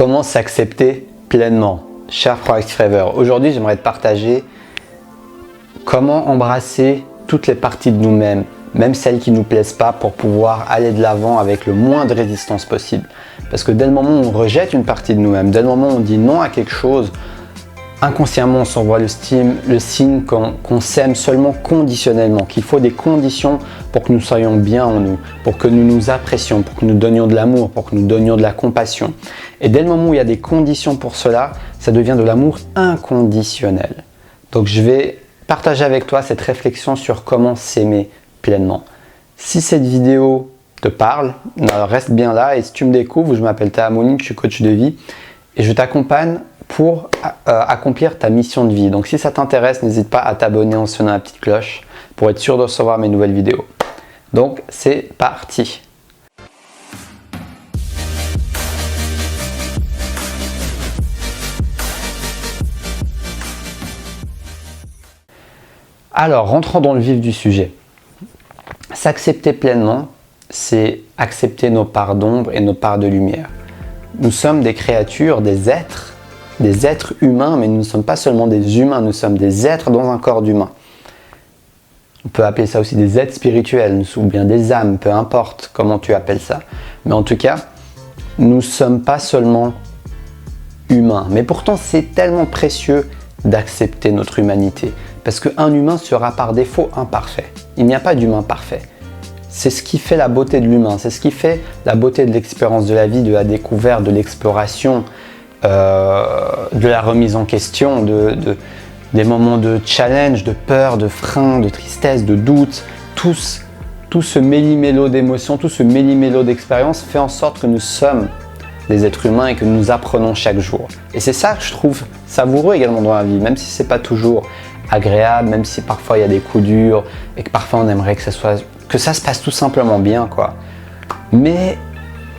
Comment s'accepter pleinement? Cher Proactive Forever, aujourd'hui j'aimerais te partager comment embrasser toutes les parties de nous-mêmes, même celles qui ne nous plaisent pas, pour pouvoir aller de l'avant avec le moins de résistance possible. Parce que dès le moment où on rejette une partie de nous-mêmes, dès le moment où on dit non à quelque chose, inconsciemment on s'envoie le signe qu'on s'aime seulement conditionnellement, qu'il faut des conditions pour que nous soyons bien en nous, pour que nous nous apprécions, pour que nous donnions de l'amour, pour que nous donnions de la compassion. Et dès le moment où il y a des conditions pour cela, ça devient de l'amour inconditionnel. Donc je vais partager avec toi cette réflexion sur comment s'aimer pleinement. Si cette vidéo te parle, reste bien là, et si tu me découvres, je m'appelle Taha Mounine, je suis coach de vie et je t'accompagne pour accomplir ta mission de vie. Donc si ça t'intéresse, n'hésite pas à t'abonner en sonnant la petite cloche pour être sûr de recevoir mes nouvelles vidéos. Donc c'est parti. Alors, rentrons dans le vif du sujet. S'accepter pleinement, c'est accepter nos parts d'ombre et nos parts de lumière. Nous sommes des créatures, des êtres humains, mais nous ne sommes pas seulement des humains, nous sommes des êtres dans un corps d'humain. On peut appeler ça aussi des êtres spirituels, ou bien des âmes, peu importe comment tu appelles ça. Mais en tout cas, nous ne sommes pas seulement humains. Mais pourtant, c'est tellement précieux d'accepter notre humanité. Parce qu'un humain sera par défaut imparfait. Il n'y a pas d'humain parfait. C'est ce qui fait la beauté de l'humain, c'est ce qui fait la beauté de l'expérience de la vie, de la découverte, de l'exploration, de la remise en question, des moments de challenge, de peur, de frein, de tristesse, de doute. Tout ce méli-mélo d'émotions, tout ce méli-mélo d'expériences fait en sorte que nous sommes des êtres humains et que nous apprenons chaque jour. Et c'est ça que je trouve savoureux également dans la vie, même si c'est pas toujours agréable, même si parfois il y a des coups durs et que parfois on aimerait que ça se passe tout simplement bien, quoi. Mais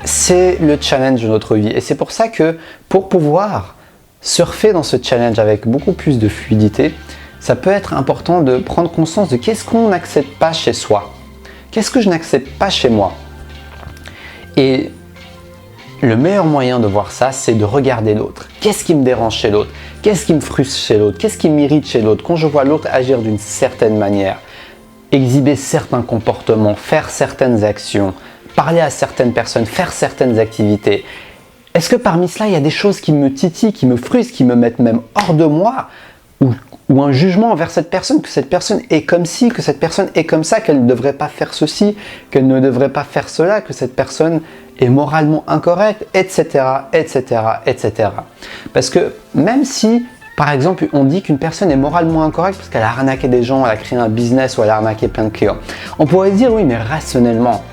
c'est le challenge de notre vie et c'est pour ça que pour pouvoir surfer dans ce challenge avec beaucoup plus de fluidité, ça peut être important de prendre conscience de qu'est-ce qu'on n'accepte pas chez soi, qu'est-ce que je n'accepte pas chez moi. Et le meilleur moyen de voir ça, c'est de regarder l'autre. Qu'est-ce qui me dérange chez l'autre? Qu'est-ce qui me frustre chez l'autre? Qu'est-ce qui m'irrite chez l'autre? Quand je vois l'autre agir d'une certaine manière, exhiber certains comportements, faire certaines actions, parler à certaines personnes, faire certaines activités, est-ce que parmi cela, il y a des choses qui me titillent, qui me frustrent, qui me mettent même hors de moi, ou un jugement envers cette personne, que cette personne est comme ci, que cette personne est comme ça, qu'elle ne devrait pas faire ceci, qu'elle ne devrait pas faire cela, que cette personne est moralement incorrecte, etc., etc., etc. Parce que même si, par exemple, on dit qu'une personne est moralement incorrecte parce qu'elle a arnaqué des gens, elle a créé un business ou elle a arnaqué plein de clients, on pourrait dire oui, mais rationnellement,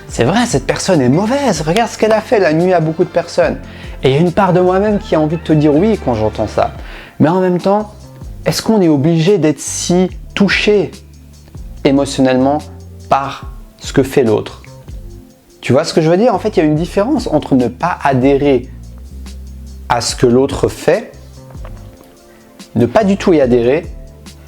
c'est vrai, cette personne est mauvaise, regarde ce qu'elle a fait, elle a nuit à beaucoup de personnes. Et il y a une part de moi-même qui a envie de te dire oui quand j'entends ça. Mais en même temps, est-ce qu'on est obligé d'être si touché émotionnellement par ce que fait l'autre? Tu vois ce que je veux dire? En fait, il y a une différence entre ne pas adhérer à ce que l'autre fait, ne pas du tout y adhérer,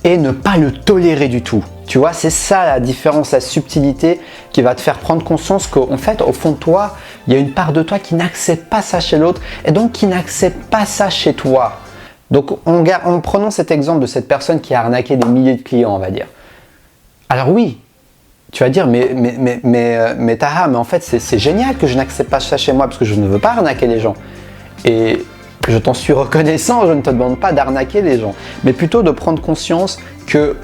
et ne pas le tolérer du tout. Tu vois, c'est ça la différence, la subtilité qui va te faire prendre conscience qu'en fait, au fond de toi, il y a une part de toi qui n'accepte pas ça chez l'autre, et donc qui n'accepte pas ça chez toi. Donc, en prenant cet exemple de cette personne qui a arnaqué des milliers de clients, on va dire. Alors oui, tu vas dire, mais Taha, mais en fait, c'est génial que je n'accepte pas ça chez moi parce que je ne veux pas arnaquer les gens. Et je t'en suis reconnaissant, je ne te demande pas d'arnaquer les gens, mais plutôt de prendre conscience que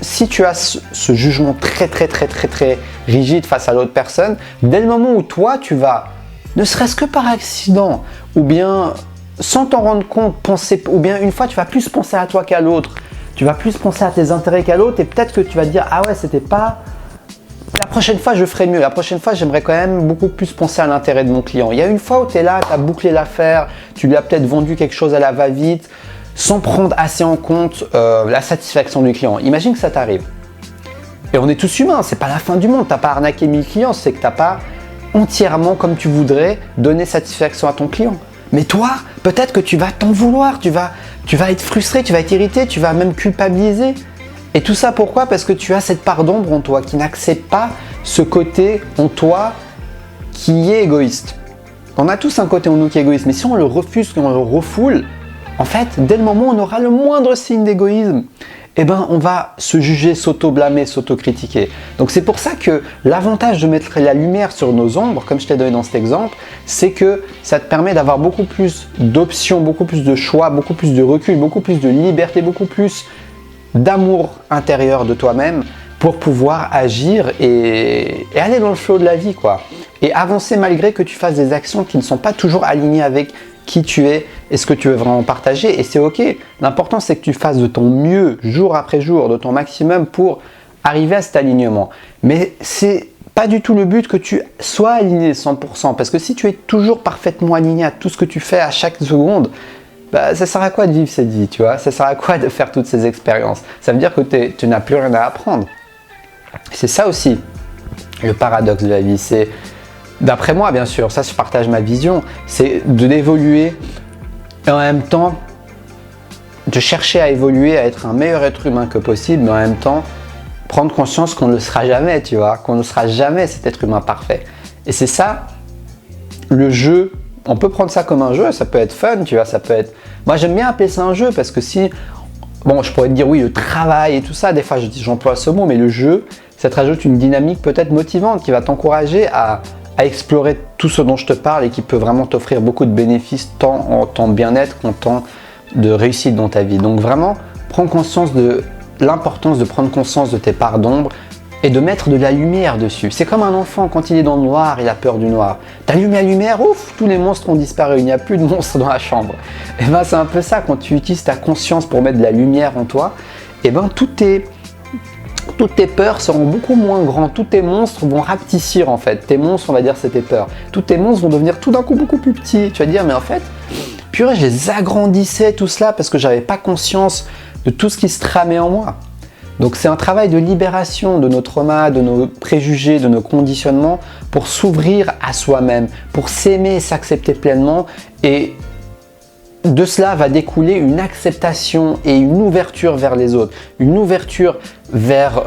si tu as ce jugement très rigide face à l'autre personne, dès le moment où toi, tu vas, ne serait-ce que par accident, ou bien sans t'en rendre compte, ou bien une fois, tu vas plus penser à toi qu'à l'autre, tu vas plus penser à tes intérêts qu'à l'autre, et peut-être que tu vas te dire, ah ouais, c'était pas... La prochaine fois, je ferai mieux. La prochaine fois, j'aimerais quand même beaucoup plus penser à l'intérêt de mon client. Il y a une fois où tu es là, tu as bouclé l'affaire, tu lui as peut-être vendu quelque chose à la va-vite, sans prendre assez en compte la satisfaction du client. Imagine que ça t'arrive. Et on est tous humains, c'est pas la fin du monde. Tu n'as pas arnaqué 1000 clients, c'est que tu n'as pas entièrement, comme tu voudrais, donné satisfaction à ton client. Mais toi, peut-être que tu vas t'en vouloir, tu vas être frustré, tu vas être irrité, tu vas même culpabiliser. Et tout ça pourquoi? Parce que tu as cette part d'ombre en toi qui n'accepte pas ce côté en toi qui est égoïste. On a tous un côté en nous qui est égoïste, mais si on le refuse, qu'on le refoule, en fait, dès le moment où on aura le moindre signe d'égoïsme, eh ben, on va se juger, s'auto-blâmer, s'auto-critiquer. Donc c'est pour ça que l'avantage de mettre la lumière sur nos ombres, comme je t'ai donné dans cet exemple, c'est que ça te permet d'avoir beaucoup plus d'options, beaucoup plus de choix, beaucoup plus de recul, beaucoup plus de liberté, beaucoup plus d'amour intérieur de toi-même pour pouvoir agir et aller dans le flow de la vie, quoi. Et avancer malgré que tu fasses des actions qui ne sont pas toujours alignées avec qui tu es et ce que tu veux vraiment partager, et c'est ok. L'important c'est que tu fasses de ton mieux jour après jour, de ton maximum pour arriver à cet alignement. Mais c'est pas du tout le but que tu sois aligné 100%, parce que si tu es toujours parfaitement aligné à tout ce que tu fais à chaque seconde, bah, ça sert à quoi de vivre cette vie, tu vois? Ça sert à quoi de faire toutes ces expériences? Ça veut dire que tu n'as plus rien à apprendre. C'est ça aussi le paradoxe de la vie, c'est, d'après moi bien sûr, ça je partage ma vision, c'est d'évoluer et en même temps de chercher à évoluer, à être un meilleur être humain que possible, mais en même temps prendre conscience qu'on ne le sera jamais, tu vois, qu'on ne sera jamais cet être humain parfait. Et c'est ça le jeu. On peut prendre ça comme un jeu, ça peut être fun, tu vois, ça peut être... Moi j'aime bien appeler ça un jeu parce que si... Bon, je pourrais te dire oui, le travail et tout ça, des fois j'emploie ce mot, mais le jeu, ça te rajoute une dynamique peut-être motivante qui va t'encourager à explorer tout ce dont je te parle et qui peut vraiment t'offrir beaucoup de bénéfices, tant en temps de bien-être qu'en temps de réussite dans ta vie. Donc vraiment, prends conscience de l'importance de prendre conscience de tes parts d'ombre et de mettre de la lumière dessus. C'est comme un enfant, quand il est dans le noir, il a peur du noir. T'allumes la lumière, ouf, tous les monstres ont disparu, il n'y a plus de monstres dans la chambre. Et ben c'est un peu ça, quand tu utilises ta conscience pour mettre de la lumière en toi, et ben toutes tes peurs seront beaucoup moins grands, tous tes monstres vont rapetissir en fait. Tes monstres, on va dire, c'est tes peurs. Tous tes monstres vont devenir tout d'un coup beaucoup plus petits. Tu vas dire, mais en fait, purée, je les agrandissais tout cela parce que j'avais pas conscience de tout ce qui se tramait en moi. Donc c'est un travail de libération de nos traumas, de nos préjugés, de nos conditionnements pour s'ouvrir à soi-même, pour s'aimer et s'accepter pleinement, et de cela va découler une acceptation et une ouverture vers les autres, une ouverture vers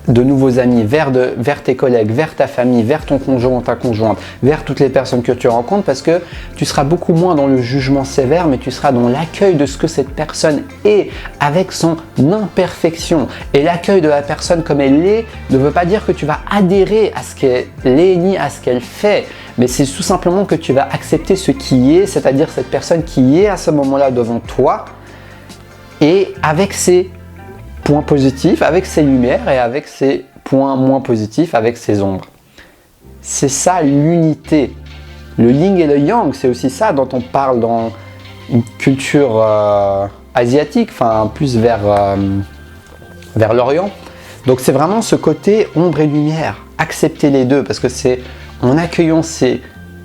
de nouveaux amis, vers tes collègues, vers ta famille, vers ton conjoint, ta conjointe, vers toutes les personnes que tu rencontres, parce que tu seras beaucoup moins dans le jugement sévère, mais tu seras dans l'accueil de ce que cette personne est, avec son imperfection. Et l'accueil de la personne comme elle est ne veut pas dire que tu vas adhérer à ce qu'elle est ni à ce qu'elle fait, mais c'est tout simplement que tu vas accepter ce qui est, c'est-à-dire cette personne qui est à ce moment-là devant toi, et avec ses points positifs, avec ses lumières, et avec ses points moins positifs, avec ses ombres. C'est ça l'unité. Le yin et le yang, c'est aussi ça dont on parle dans une culture asiatique, enfin plus vers l'Orient. Donc c'est vraiment ce côté ombre et lumière. Accepter les deux, parce que c'est en accueillant ces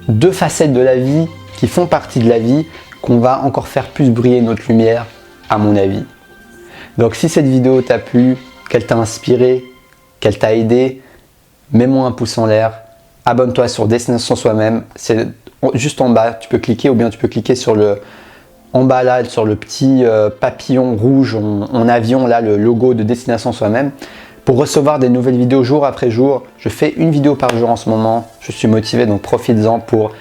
deux facettes de la vie qui font partie de la vie qu'on va encore faire plus briller notre lumière, à mon avis. Donc si cette vidéo t'a plu, qu'elle t'a inspiré, qu'elle t'a aidé, mets-moi un pouce en l'air, abonne-toi sur Destination Soi-même, c'est juste en bas, tu peux cliquer, ou bien tu peux cliquer sur le en bas là, sur le petit papillon rouge en avion, là le logo de Destination Soi-même, pour recevoir des nouvelles vidéos jour après jour. Je fais une vidéo par jour en ce moment, je suis motivé, donc profites-en pour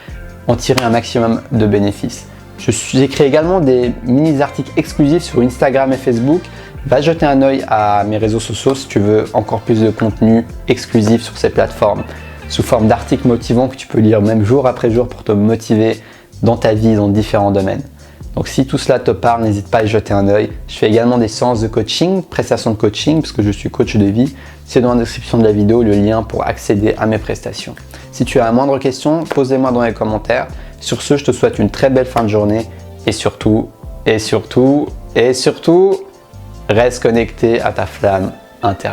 en tirer un maximum de bénéfices. J'écris également des mini-articles exclusifs sur Instagram et Facebook. Va jeter un œil à mes réseaux sociaux si tu veux encore plus de contenu exclusif sur ces plateformes, sous forme d'articles motivants que tu peux lire même jour après jour pour te motiver dans ta vie, dans différents domaines. Donc si tout cela te parle, n'hésite pas à y jeter un œil. Je fais également des séances de coaching, prestations de coaching, parce que je suis coach de vie. C'est dans la description de la vidéo le lien pour accéder à mes prestations. Si tu as la moindre question, pose-les-moi dans les commentaires. Sur ce, je te souhaite une très belle fin de journée et surtout, reste connecté à ta flamme intérieure.